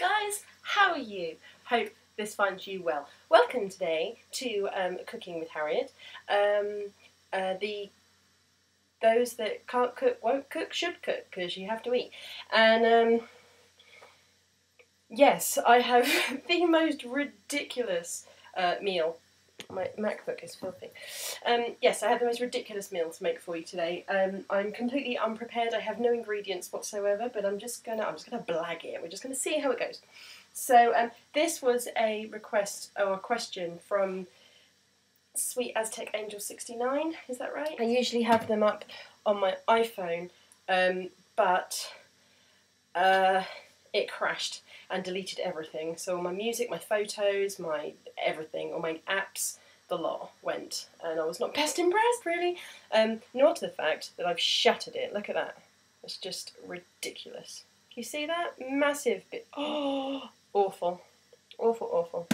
guys, how are you? Hope this finds you well. Welcome today to Cooking with Harriet. Those that can't cook, won't cook, should cook, because you have to eat. And yes, I have the most ridiculous meal. My MacBook is filthy. Yes, I have the most ridiculous meal to make for you today. I'm completely unprepared. I have no ingredients whatsoever, but I'm just gonna blag it. We're just gonna see how it goes. So this was a request or a question from Sweet Aztec Angel 69. Is that right? I usually have them up on my iPhone, but it crashed and deleted everything. So all my music, my photos, my everything, all my apps, the lot went, and I was not best impressed, really. Nor to the fact that I've shattered it. Look at that. It's just ridiculous. Can you see that? Massive bit. Oh, awful. Awful, awful.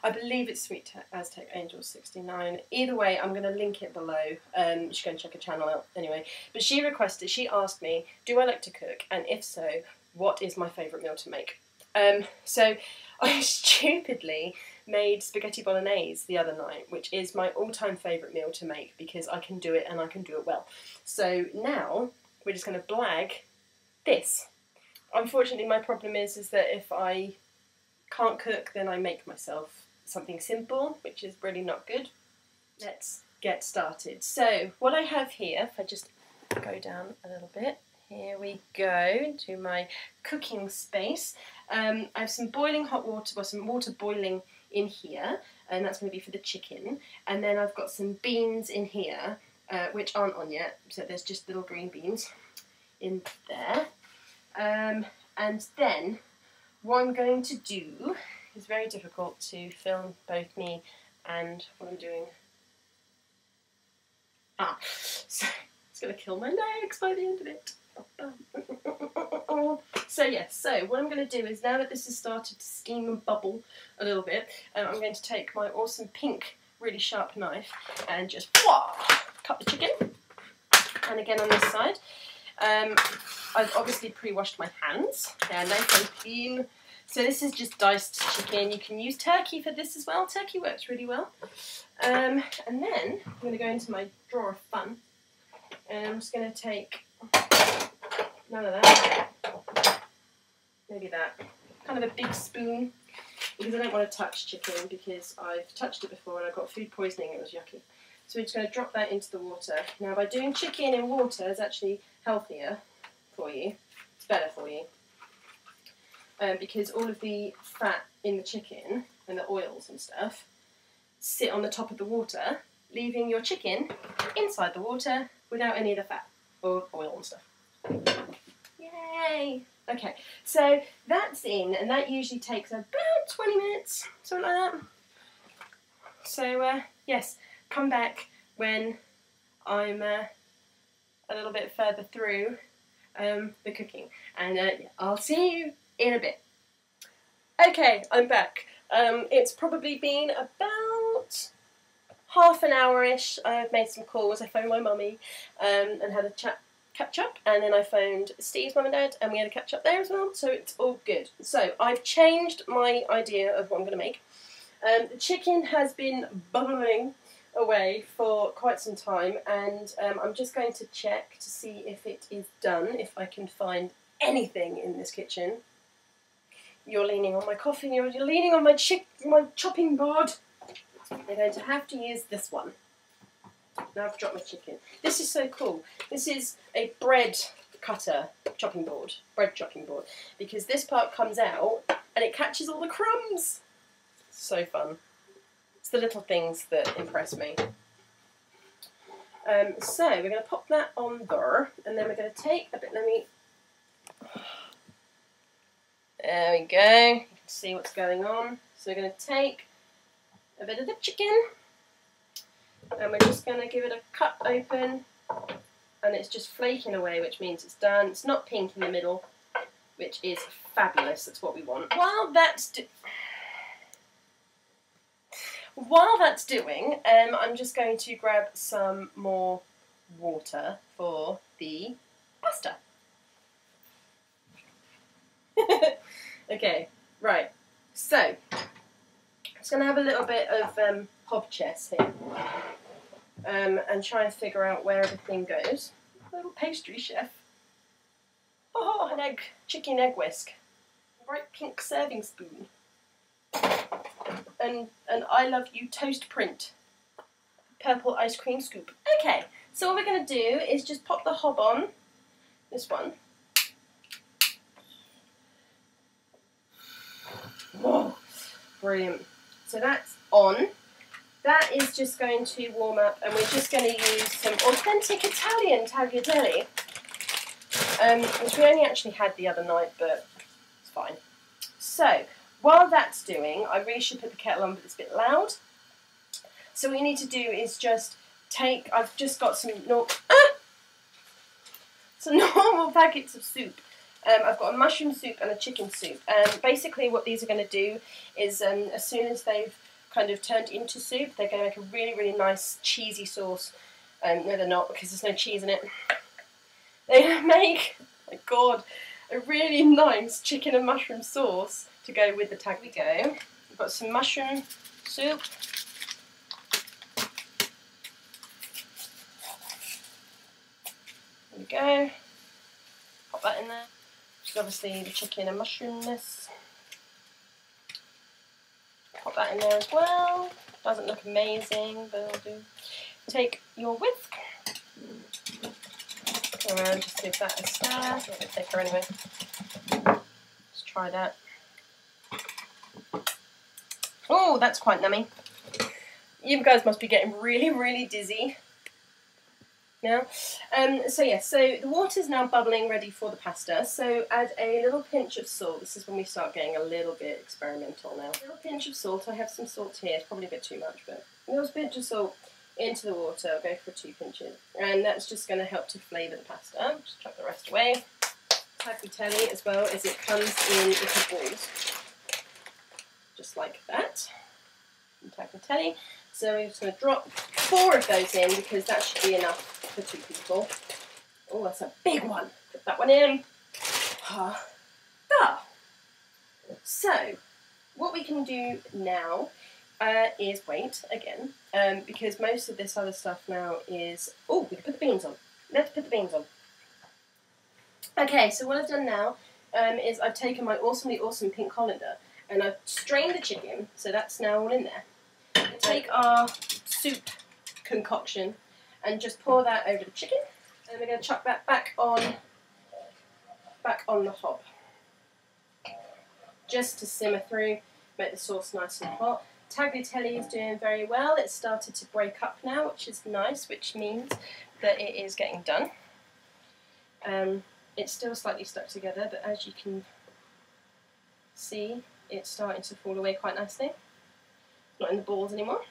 I believe it's Sweet Aztec Angel 69. Either way, I'm going to link it below. You should go and check her channel out anyway. But she asked me, do I like to cook? And if so, what is my favourite meal to make? So I stupidly made spaghetti bolognese the other night, which is my all-time favourite meal to make because I can do it and I can do it well. So now we're just going to blag this. Unfortunately, my problem is that if I can't cook, then I make myself something simple, which is really not good. Let's get started. So what I have here, if I just go down a little bit, here we go to my cooking space. I have some boiling hot water, or some water boiling in here, and that's going to be for the chicken. And then I've got some beans in here, which aren't on yet, so there's just little green beans in there. And then what I'm going to do is very difficult to film both me and what I'm doing. So it's going to kill my legs by the end of it. So yes, so what I'm going to do is, now that this has started to steam and bubble a little bit, I'm going to take my awesome pink, really sharp knife and just cut the chicken. And again on this side, I've obviously pre-washed my hands. They're nice and clean. So this is just diced chicken. You can use turkey for this as well. Turkey works really well. And then I'm going to go into my drawer of fun, and I'm just going to take none of that, maybe that, kind of a big spoon, because I don't want to touch chicken because I've touched it before and I got food poisoning. It was yucky. So we're just going to drop that into the water. Now, by doing chicken in water is actually healthier for you. It's better for you. Because all of the fat in the chicken and the oils and stuff sit on the top of the water, leaving your chicken inside the water without any of the fat or oil and stuff. Yay! Okay, so that's in, and that usually takes about 20 minutes, something like that. So, yes, come back when I'm a little bit further through the cooking, and I'll see you in a bit. Okay, I'm back. It's probably been about half an hour-ish. I've made some calls. I phoned my mummy and had a catch up, and then I phoned Steve's mum and dad, and we had a catch up there as well, so it's all good. So I've changed my idea of what I'm going to make. The chicken has been bubbling away for quite some time, and I'm just going to check to see if it is done, if I can find anything in this kitchen. You're leaning on my coffee, you're leaning on my chopping board. You're going to have to use this one. Now I've dropped my chicken. This is so cool. This is a bread cutter chopping board, bread chopping board, because this part comes out and it catches all the crumbs. So fun. It's the little things that impress me. So we're going to pop that on there, and then we're going to take a bit, there we go, you can see what's going on. So we're going to take a bit of the chicken, and we're just going to give it a cut open, and it's just flaking away, which means it's done. It's not pink in the middle, which is fabulous. That's what we want. While that's doing, I'm just going to grab some more water for the pasta. Okay, right. So, just going to have a little bit of hob chess here. And try and figure out where everything goes. Little pastry chef. Oh, an chicken egg whisk. A bright pink serving spoon. And an I love you toast print. Purple ice cream scoop. Okay, so what we're going to do is just pop the hob on. This one. Whoa, brilliant. So that's on. That is just going to warm up, and we're just going to use some authentic Italian tagliatelle, which we only actually had the other night, but it's fine. So, while that's doing, I really should put the kettle on, but it's a bit loud. So what you need to do is just take, I've just got some normal packets of soup. I've got a mushroom soup and a chicken soup. And basically what these are going to do is as soon as they've kind of turned into soup, they're going to make a really, really nice cheesy sauce. No, they're not, because there's no cheese in it. They make, oh my god, a really nice chicken and mushroom sauce to go with the tagliatelle. We've got some mushroom soup. There we go. Pop that in there. Which is obviously the chicken and mushroomness. Pop that in there as well. Doesn't look amazing, but it'll do. Take your whisk. Go around, just give that a stir. It's a bit thicker anyway. Let's try that. Oh, that's quite nummy. You guys must be getting really, really dizzy now. So yeah, so the water's now bubbling, ready for the pasta. So add a little pinch of salt. This is when we start getting a little bit experimental now. A little pinch of salt. I have some salt here. It's probably a bit too much, but a little pinch of salt into the water. I'll go for 2 pinches, and that's just going to help to flavour the pasta. Just chuck the rest away. Tagliatelle as well, as it comes in little balls, just like that. And tagliatelle. So we're just going to drop 4 of those in, because that should be enough for 2 people. Oh, that's a big one. Put that one in. So, what we can do now is wait again, because most of this other stuff now is... Oh, we can put the beans on. Let's put the beans on. Okay, so what I've done now is I've taken my awesomely awesome pink colander, and I've strained the chicken, so that's now all in there. We'll take our soup concoction and just pour that over the chicken, and we're going to chuck that back on the hob, just to simmer through, make the sauce nice and hot. Tagliatelle is doing very well. It's started to break up now, which is nice, which means that it is getting done. It's still slightly stuck together, but as you can see, it's starting to fall away quite nicely. Not in the balls anymore.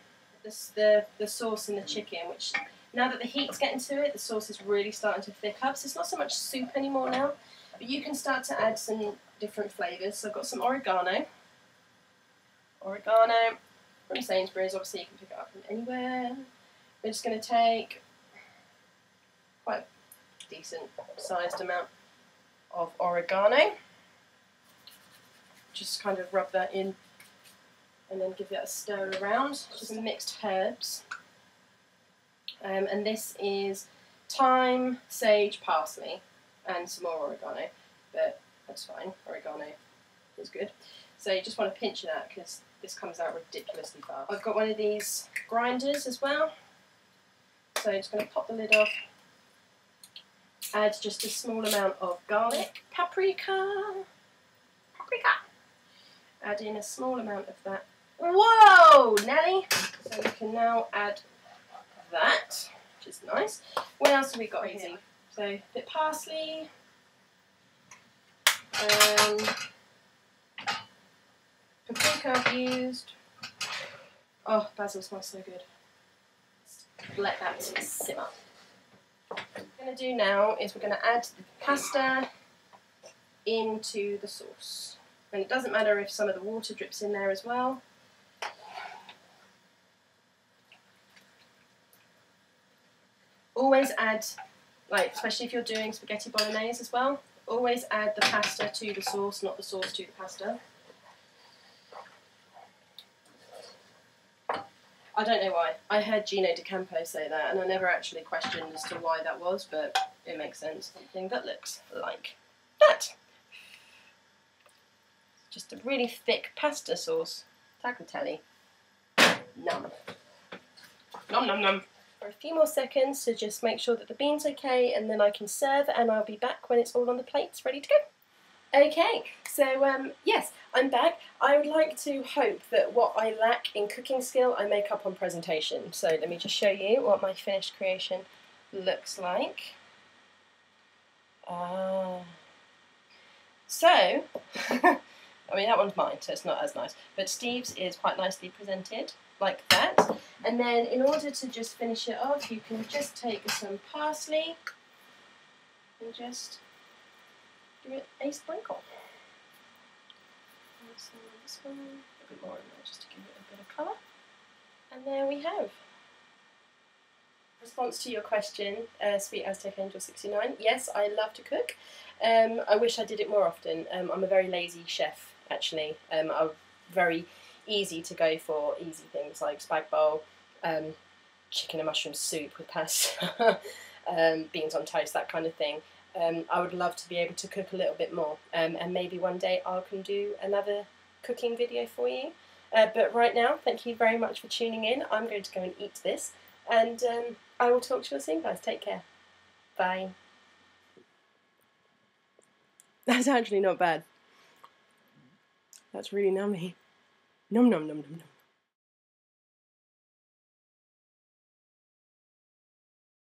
The sauce in the chicken, which now that the heat's getting to it, the sauce is really starting to thick up. So it's not so much soup anymore now, but you can start to add some different flavours. So I've got some oregano. Oregano from Sainsbury's, obviously you can pick it up from anywhere. We're just going to take quite a decent sized amount of oregano. Just kind of rub that in and then give that a stir around. Just some mixed herbs. And this is thyme, sage, parsley, and some more oregano, but that's fine. Oregano is good. So you just want to pinch that, because this comes out ridiculously fast. I've got one of these grinders as well. So I'm just going to pop the lid off. Add just a small amount of garlic, paprika. Add in a small amount of that. Whoa, Nelly! So we can now add that, which is nice. What else have we got here? So a bit of parsley. Paprika I've used. Oh, basil smells so good. Let that simmer. What we're going to do now is we're going to add the pasta into the sauce. And it doesn't matter if some of the water drips in there as well. Always add, like, especially if you're doing spaghetti bolognese as well, Always add the pasta to the sauce, not the sauce to the pasta. I don't know why. I heard Gino D'Acampo say that, and I never actually questioned as to why that was, but it makes sense. Something that looks like that. Just a really thick pasta sauce. Tagliatelle. Nom. Nom nom nom. For a few more seconds to just make sure that the bean's okay, and then I can serve, and I'll be back when it's all on the plates, ready to go. Okay, so yes, I'm back. I would like to hope that what I lack in cooking skill, I make up on presentation. So let me just show you what my finished creation looks like. So, I mean, that one's mine, so it's not as nice. But Steve's is quite nicely presented, like that. And then in order to just finish it off, you can just take some parsley and just give it a sprinkle. And so this one, a bit more in there just to give it a bit of colour. And there we have. Response to your question, Sweet Aztec Angel 69. Yes, I love to cook. I wish I did it more often. I'm a very lazy chef, actually. I'm very easy to go for easy things like spag bowl, chicken and mushroom soup with pasta, beans on toast, that kind of thing. I would love to be able to cook a little bit more, and maybe one day I can do another cooking video for you. But right now, thank you very much for tuning in. I'm going to go and eat this, and I will talk to you all soon, guys. Take care. Bye. That's actually not bad. That's really nummy. Nom nom nom nom nom.